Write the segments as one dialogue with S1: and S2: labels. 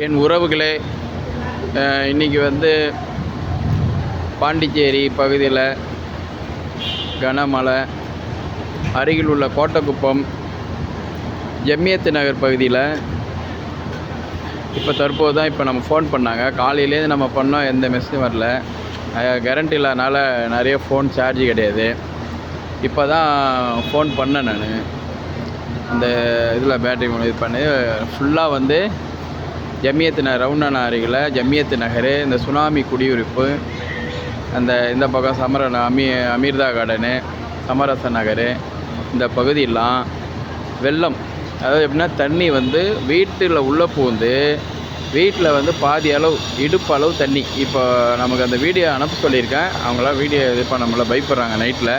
S1: என் உறவுகளே, இன்றைக்கி வந்து பாண்டிச்சேரி பகுதியில் கனமழை. அருகில் உள்ள கோட்டக்குப்பம் ஜம்மியத்து நகர் பகுதியில் இப்போ தற்போது தான் நம்ம ஃபோன் பண்ணாங்க. காலையிலேருந்து நம்ம பண்ணோம், எந்த மெசேஜும் வரல. கரண்ட் இல்லாதனால நிறைய ஃபோன் சார்ஜ் கிடையாது. இப்போ தான் ஃபோன் பண்ணேன் நான். இந்த இதில் பேட்டரி இது பண்ணி ஃபுல்லாக வந்து ஜம்மியத்து நகர் ரவுண்டானா அருகில் ஜம்மியத்து நகர், இந்த சுனாமி குடியிருப்பு, இந்த பக்கம் அமீர்தா கார்டனு, சமரச நகர், இந்த பகுதியெல்லாம் வெள்ளம். அதாவது எப்படின்னா, தண்ணி வந்து வீட்டில் உள்ளே பூந்து வீட்டில் வந்து பாதி அளவு, இடுப்பு அளவு தண்ணி. இப்போ நமக்கு அந்த வீடியோ அனுப்ப சொல்லியிருக்கேன். அவங்களாம் வீடியோ இது பண்ண முடியல, பயப்படுறாங்க. நைட்டில்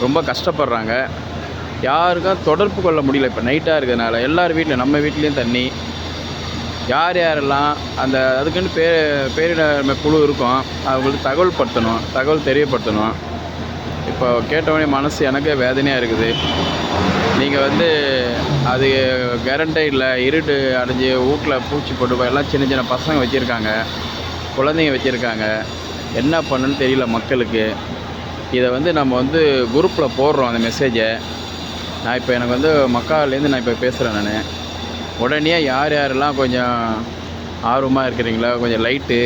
S1: ரொம்ப கஷ்டப்படுறாங்க. யாருக்கும் தொடர்பு கொள்ள முடியல. இப்போ நைட்டாக இருக்கிறதுனால எல்லார் வீட்டில், நம்ம வீட்லேயும் தண்ணி. யாரெல்லாம் அதுக்குன்னு பேரிடர் குழு இருக்கும், அவங்களுக்கு தகவல் தெரியப்படுத்தணும். இப்போ கேட்டவொடனே மனசு எனக்கே வேதனையாக இருக்குது. நீங்கள் வந்து அது கேரண்டே இல்லை, இருட்டு அடைஞ்சி வீட்டில் பூச்சி போட்டு எல்லாம் சின்ன சின்ன பசங்க வச்சுருக்காங்க, குழந்தைங்க வச்சுருக்காங்க. என்ன பண்ணுன்னு தெரியல மக்களுக்கு. இதை வந்து நம்ம வந்து குரூப்பில் போடுறோம் அந்த மெசேஜை. எனக்கு வந்து மக்காலேருந்து நான் இப்போ பேசுகிறேன். நான் உடனே யாரெல்லாம் கொஞ்சம் ஆர்வமாக இருக்கிறீங்களோ, கொஞ்சம் லைட்டு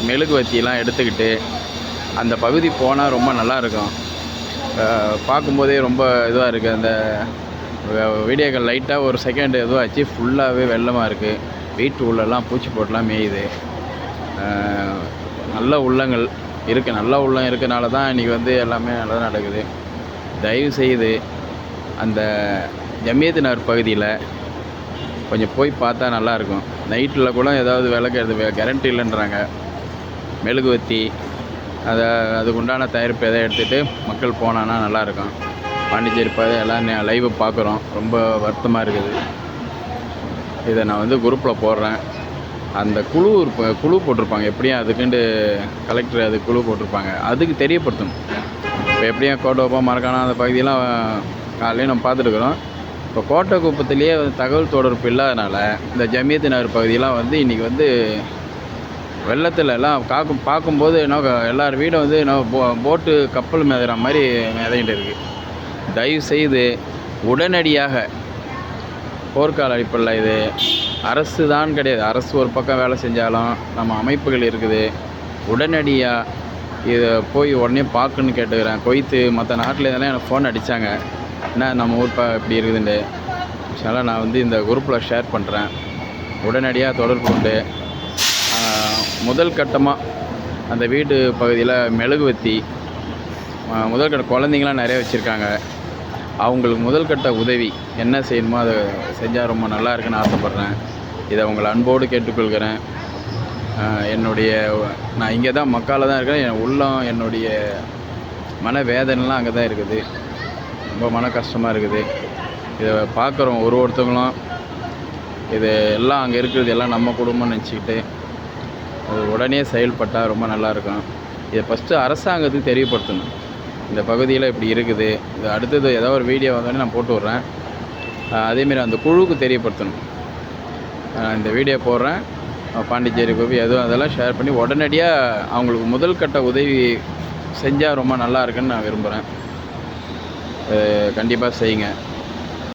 S1: மெழுகுவத்தியெல்லாம் எடுத்துக்கிட்டு அந்த பகுதி போனால் ரொம்ப நல்லாயிருக்கும். பார்க்கும்போதே ரொம்ப இதுவாக இருக்குது. அந்த வீடியோக்கள் லைட்டாக ஒரு செகண்ட் இதுவாச்சு, ஃபுல்லாகவே வெள்ளமாக இருக்குது. வீட்டு உள்ளெல்லாம் பூச்சி போட்டுலாம் மேயுது. நல்ல உள்ளங்கள் இருக்குது. நல்ல உள்ளம் இருக்கனால தான் இன்றைக்கி வந்து எல்லாமே நல்லா நடக்குது. தயவு செய்து அந்த ஜம்மியத்து நகர் பகுதியில் கொஞ்சம் போய் பார்த்தா நல்லாயிருக்கும். நைட்டில் கூட ஏதாவது விளக்கு கரண்ட் இல்லைன்றாங்க. மெழுகுவத்தி அதுக்கு உண்டான தயாரிப்பு எதாவது எடுத்துகிட்டு மக்கள் போனான்னா நல்லாயிருக்கும். பாண்டிச்சேரி எல்லாம் லைவை பார்க்குறோம். ரொம்ப வருத்தமாக இருக்குது. இதை நான் வந்து குரூப்பில் போடுறேன். அந்த குழு போட்டிருப்பாங்க. எப்படியும் அதுக்குண்டு கலெக்டர் அது குழு போட்டிருப்பாங்க. அதுக்கு தெரியப்படுத்தணும். இப்போ எப்படியும் கோட்டக்குப்பம், மரக்காணம் அந்த பகுதியெல்லாம் காலையில் நம்ம பார்த்துட்டுருக்குறோம். இப்போ கோட்டக்குப்பத்திலேயே தகவல் தொடர்பு இல்லாதனால இந்த ஜம்மியத்து நகர் பகுதியெல்லாம் வந்து இன்றைக்கி வந்து வெள்ளத்தில் எல்லாம் பார்க்கும்போது எல்லார் வீடும் வந்து போட்டு கப்பல் மிதற மாதிரி மிதங்கிட்டு இருக்குது. தயவு செய்து உடனடியாக போர்க்கால அடிப்படையில் இது அரசு தான் கிடையாது. அரசு ஒரு பக்கம் வேலை செஞ்சாலும் நம்ம அமைப்புகள் இருக்குது. உடனடியாக இதை போய் உடனே பார்க்கணுன்னு கேட்டுக்கிறேன். கொய்த்து மற்ற நாட்டில் இதெல்லாம் எனக்கு ஃபோன் அடித்தாங்க, என்ன நம்ம ஊர் இப்படி இருக்குதுண்டு. அதனால் நான் வந்து இந்த குரூப்பில் ஷேர் பண்ணுறேன். உடனடியாக தொடர்பு கொண்டு முதல் கட்டமாக அந்த வீட்டு பகுதியில் மெழுகுவத்தி, முதல் கட்ட குழந்தைங்களாம் நிறைய வச்சுருக்காங்க. அவங்களுக்கு முதல் கட்ட உதவி என்ன செய்யணுமோ அதை செஞ்சால் ரொம்ப நல்லா இருக்குன்னு ஆசைப்பட்றேன். இதை உங்களை அன்போடு கேட்டுக்கொள்கிறேன். நான் இங்கே தான் மக்கால தான் இருக்கேன். என் உள்ளம், என்னுடைய மன வேதனைலாம் அங்கே தான் இருக்குது. ரொம்ப மன கஷ்டமாக இருக்குது. இதை பார்க்குறோம் ஒருத்தவங்களும். இது எல்லாம் அங்கே இருக்கிறது எல்லாம் நம்ம குடும்பம்னு நினச்சிக்கிட்டு அது உடனே செயல்பட்டால் ரொம்ப நல்லாயிருக்கும். இதை ஃபஸ்ட்டு அரசாங்கத்துக்கு தெரியப்படுத்தணும். இந்த பகுதியில் இப்படி இருக்குது. இது அடுத்தது ஏதாவது ஒரு வீடியோ வந்தோடனே நான் போட்டு விட்றேன். அதேமாரி அந்த குழுவுக்கு தெரியப்படுத்தணும். இந்த வீடியோ போடுறேன். பாண்டிச்சேரி கோபி எதுவும் அதெல்லாம் ஷேர் பண்ணி உடனடியாக அவங்களுக்கு முதல் கட்ட உதவி செஞ்சால் ரொம்ப நல்லா இருக்குன்னு நான் விரும்புகிறேன். கண்டிப்பாக செய்யுங்க.